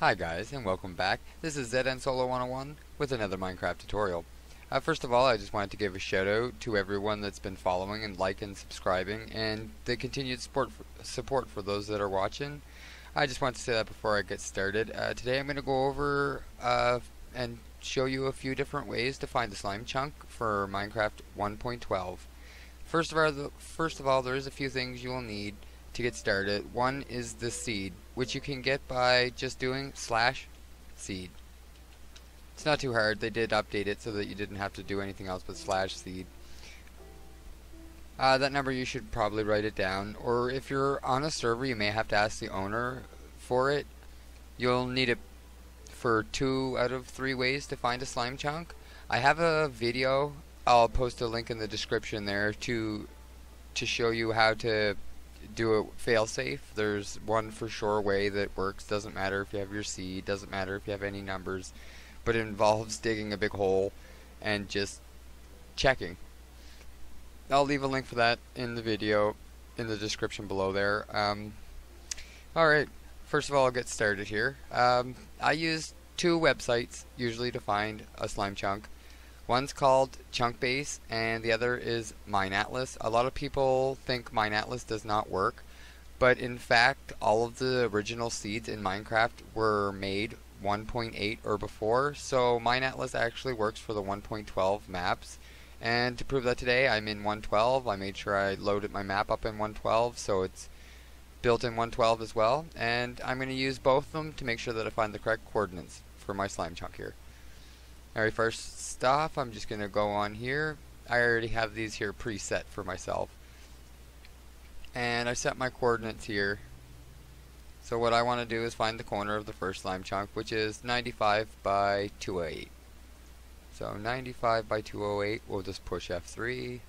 Hi guys, and welcome back. This is ZN Solo 101 with another Minecraft tutorial. First of all, I just wanted to give a shout out to everyone that's been following and liking and subscribing, and the continued support for those that are watching. I just want to say that before I get started. Today I'm going to go over and show you a few different ways to find the slime chunk for Minecraft 1.12. First of all, there is a few things you will need to get started. One is the seed, which you can get by just doing /seed. It's not too hard. They did update it so that you didn't have to do anything else but /seed. That number you should probably write it down, or if you're on a server you may have to ask the owner for it. You'll need it for 2 out of 3 ways to find a slime chunk. I have a video. I'll post a link in the description there to show you how to do it fail-safe. There's one for sure way that works. Doesn't matter if you have your seed, doesn't matter if you have any numbers, but it involves digging a big hole and just checking. I'll leave a link for that in the video in the description below there. Alright, first of all, I'll get started here. I use 2 websites usually to find a slime chunk. One's called Chunkbase and the other is MineAtlas. A lot of people think MineAtlas does not work, but in fact all of the original seeds in Minecraft were made 1.8 or before, so MineAtlas actually works for the 1.12 maps. And to prove that today, I'm in 1.12. I made sure I loaded my map up in 1.12, so it's built in 1.12 as well, and I'm going to use both of them to make sure that I find the correct coordinates for my slime chunk here. Alright, first off, I'm just going to go on here. I already have these here preset for myself. And I set my coordinates here. So what I want to do is find the corner of the first slime chunk, which is 95 by 208. So 95 by 208, we'll just push F3.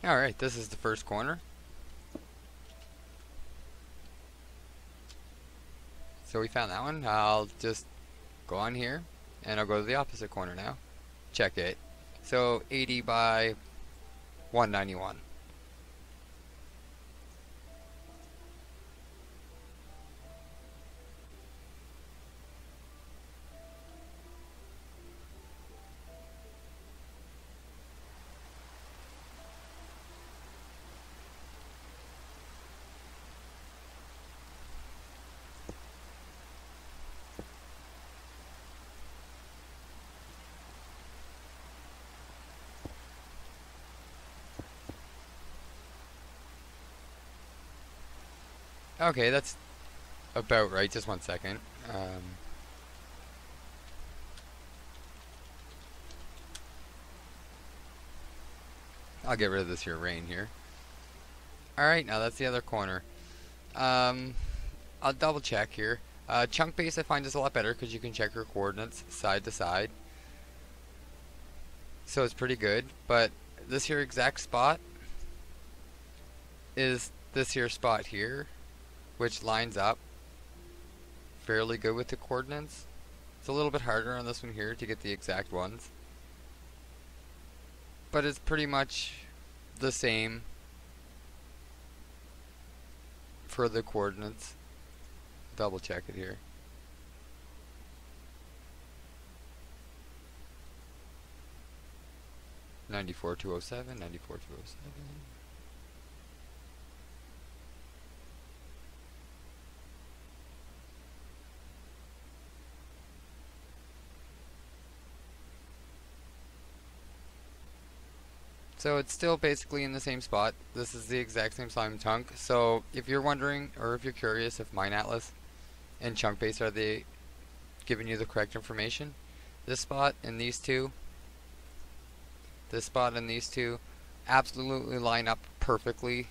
Alright, this is the first corner. So we found that one. I'll just go on here and I'll go to the opposite corner now. Check it. So 80 by 191. Okay, that's about right. Just one second. I'll get rid of this here rain here. Alright, now that's the other corner. I'll double check here. Chunkbase I find is a lot better because you can check your coordinates side to side. So it's pretty good, but this here exact spot is this here spot here, which lines up fairly good with the coordinates. It's a little bit harder on this one here to get the exact ones, but it's pretty much the same for the coordinates. Double check it here. '94 207, '94 207. So it's still basically in the same spot. This is the exact same slime chunk. So if you're wondering, or if you're curious if MineAtlas and Chunkbase are they giving you the correct information, this spot and these two, this spot and these two absolutely line up perfectly.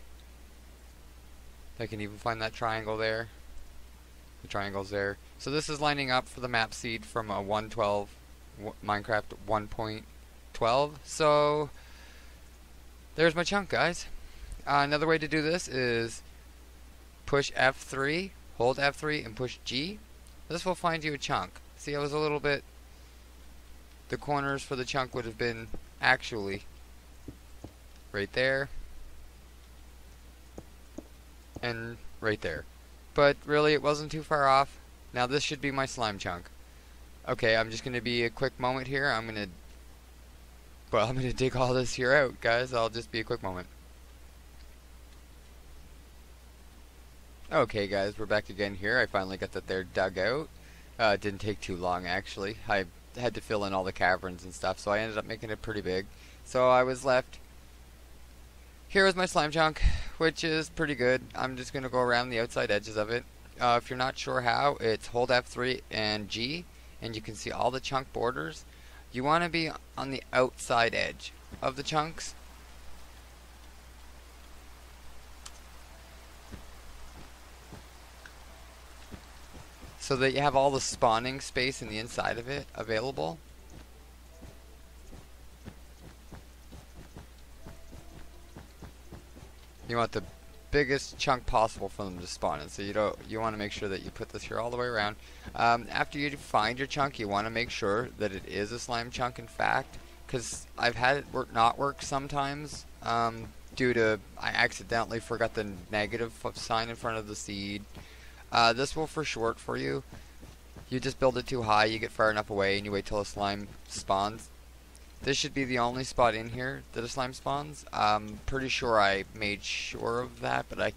I can even find that triangle there. The triangle's there. So this is lining up for the map seed from a 1.12 Minecraft 1.12. So there's my chunk, guys. Another way to do this is push F3, hold F3, and push G. This will find you a chunk. See, I was a little bit... The corners for the chunk would have been actually right there and right there. But really, it wasn't too far off. Now this should be my slime chunk. Okay, I'm just going to be a quick moment here. I'm going to dig all this here out, guys. I'll just be a quick moment. Okay, guys, we're back again here. I finally got that there dug out. It didn't take too long, actually. I had to fill in all the caverns and stuff, so I ended up making it pretty big. So I was left... Here is my slime chunk, which is pretty good. I'm just going to go around the outside edges of it. If you're not sure how, it's hold F3 and G, and you can see all the chunk borders. You want to be on the outside edge of the chunks. So that you have all the spawning space in the inside of it available. You want the biggest chunk possible for them to spawn in. So you want to make sure that you put this here all the way around. After you find your chunk, you want to make sure that it is a slime chunk, in fact, because I've had it not work sometimes due to I accidentally forgot the negative sign in front of the seed. This will for short for you. You just build it too high, you get far enough away, and you wait till a slime spawns. This should be the only spot in here that a slime spawns. I'm pretty sure I made sure of that, but I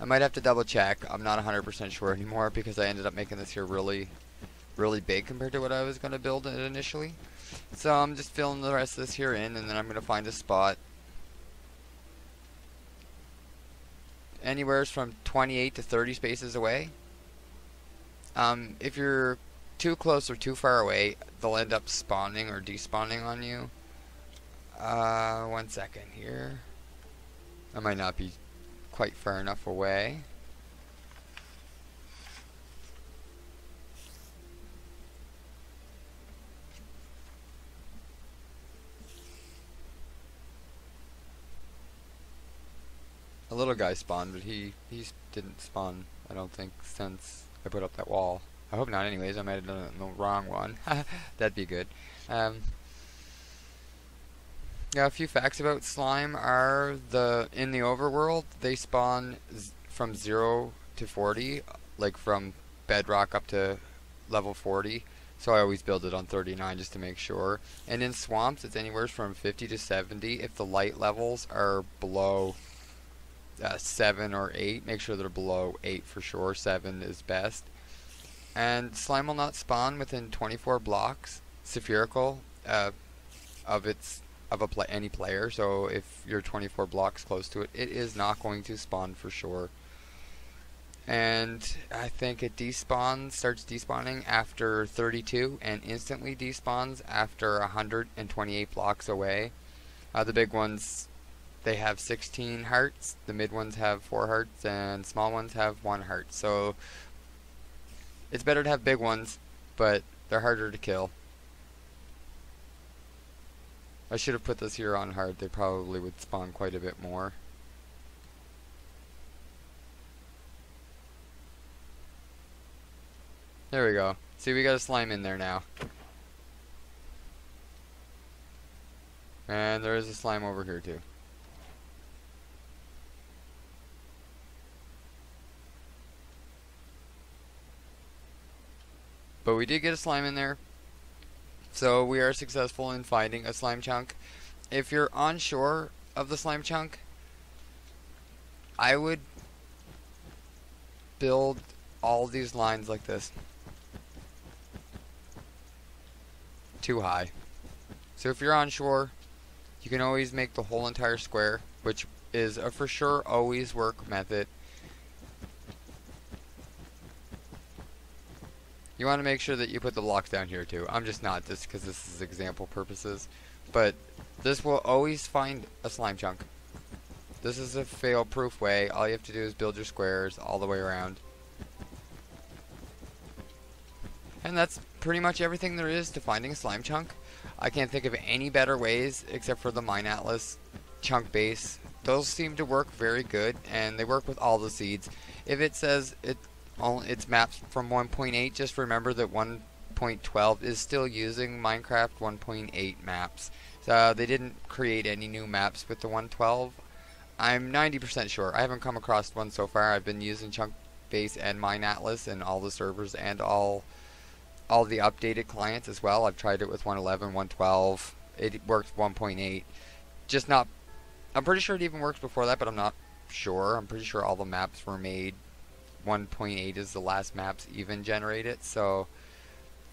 might have to double check. I'm not 100% sure anymore because I ended up making this here really big compared to what I was going to build it initially. So I'm just filling the rest of this here in, and then I'm going to find a spot anywhere from 28 to 30 spaces away. If you're too close or too far away, they'll end up spawning or despawning on you. 1 second here. I might not be quite far enough away. A little guy spawned, but he didn't spawn, I don't think, since I put up that wall. I hope not anyways, I might have done it in the wrong one. That'd be good. Yeah, a few facts about slime are in the overworld, they spawn from 0 to 40, like from bedrock up to level 40. So I always build it on 39 just to make sure. And in swamps, it's anywhere from 50 to 70 if the light levels are below 7 or 8. Make sure they're below 8 for sure. 7 is best. And slime will not spawn within 24 blocks spherical of any player. So if you're 24 blocks close to it, it is not going to spawn for sure. And I think it starts despawning after 32 and instantly despawns after 128 blocks away. The big ones, they have 16 hearts, the mid ones have 4 hearts, and small ones have 1 heart. So it's better to have big ones, but they're harder to kill. I should have put this here on hard, they probably would spawn quite a bit more. There we go. See, we got a slime in there now. And there is a slime over here too. But we did get a slime in there. So we are successful in finding a slime chunk. If you're onshore of the slime chunk, I would build all these lines like this. Too high. So if you're onshore, you can always make the whole entire square, which is a for sure always work method. You want to make sure that you put the blocks down here too. I'm just not, just because this is example purposes. but this will always find a slime chunk. This is a fail-proof way. All you have to do is build your squares all the way around. And that's pretty much everything there is to finding a slime chunk. I can't think of any better ways except for the Mine Atlas chunk base. Those seem to work very good, and they work with all the seeds. If it says it's maps from 1.8, just remember that 1.12 is still using Minecraft 1.8 maps. So they didn't create any new maps with the 1.12. I'm 90% sure. I haven't come across one so far. I've been using chunk base and Mine Atlas and all the servers and all the updated clients as well. I've tried it with 1.11, 1.12. It works 1.8. Just not. I'm pretty sure it even works before that, but I'm not sure. I'm pretty sure all the maps were made. 1.8 is the last maps even generated, so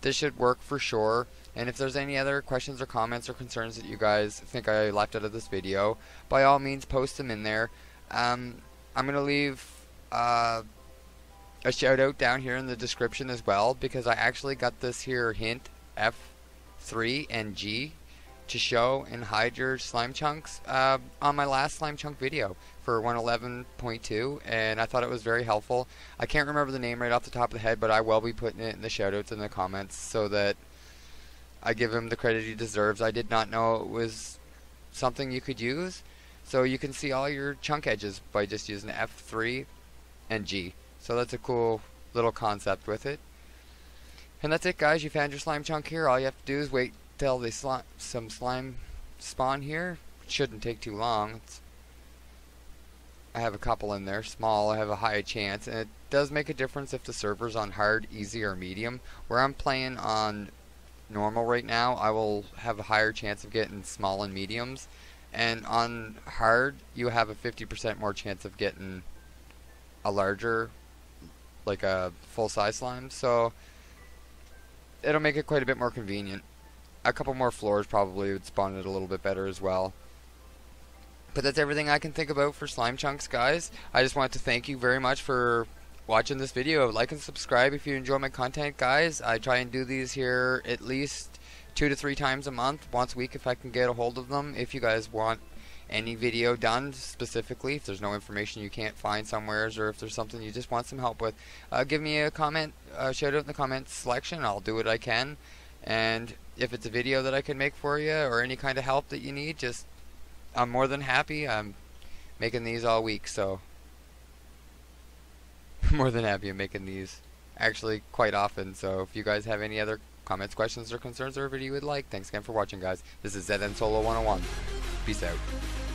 this should work for sure. And if there's any other questions or comments or concerns that you guys think I left out of this video, by all means post them in there. I'm going to leave a shout out down here in the description as well, because I actually got this here hint F3 and G to show and hide your slime chunks on my last slime chunk video for 111.2, and I thought it was very helpful. I can't remember the name right off the top of the head, but I will be putting it in the shoutouts in the comments so that I give him the credit he deserves. I did not know it was something you could use, so you can see all your chunk edges by just using F3 and G. So that's a cool little concept with it. And that's it, guys. You found your slime chunk here. All you have to do is wait till some slime spawn here. It shouldn't take too long. I have a couple in there, small. I have a high chance, and it does make a difference if the server's on hard, easy, or medium. Where I'm playing on normal right now, I will have a higher chance of getting small and mediums, and on hard you have a 50% more chance of getting a larger, like a full-size slime. So it'll make it quite a bit more convenient. A couple more floors probably would spawn it a little bit better as well. But that's everything I can think about for slime chunks, guys. I just wanted to thank you very much for watching this video. Like and subscribe if you enjoy my content, guys. I try and do these here at least 2 to 3 times a month, once a week if I can get a hold of them. If you guys want any video done specifically, if there's no information you can't find somewheres, or if there's something you just want some help with, give me a comment, shout out in the comments section. I'll do what I can. And if it's a video that I can make for you, or any kind of help that you need, just I'm more than happy. I'm making these all week, so more than happy I'm making these actually quite often. So if you guys have any other comments, questions, or concerns, or a video you would like, thanks again for watching, guys. This is ZN Solo 101. Peace out.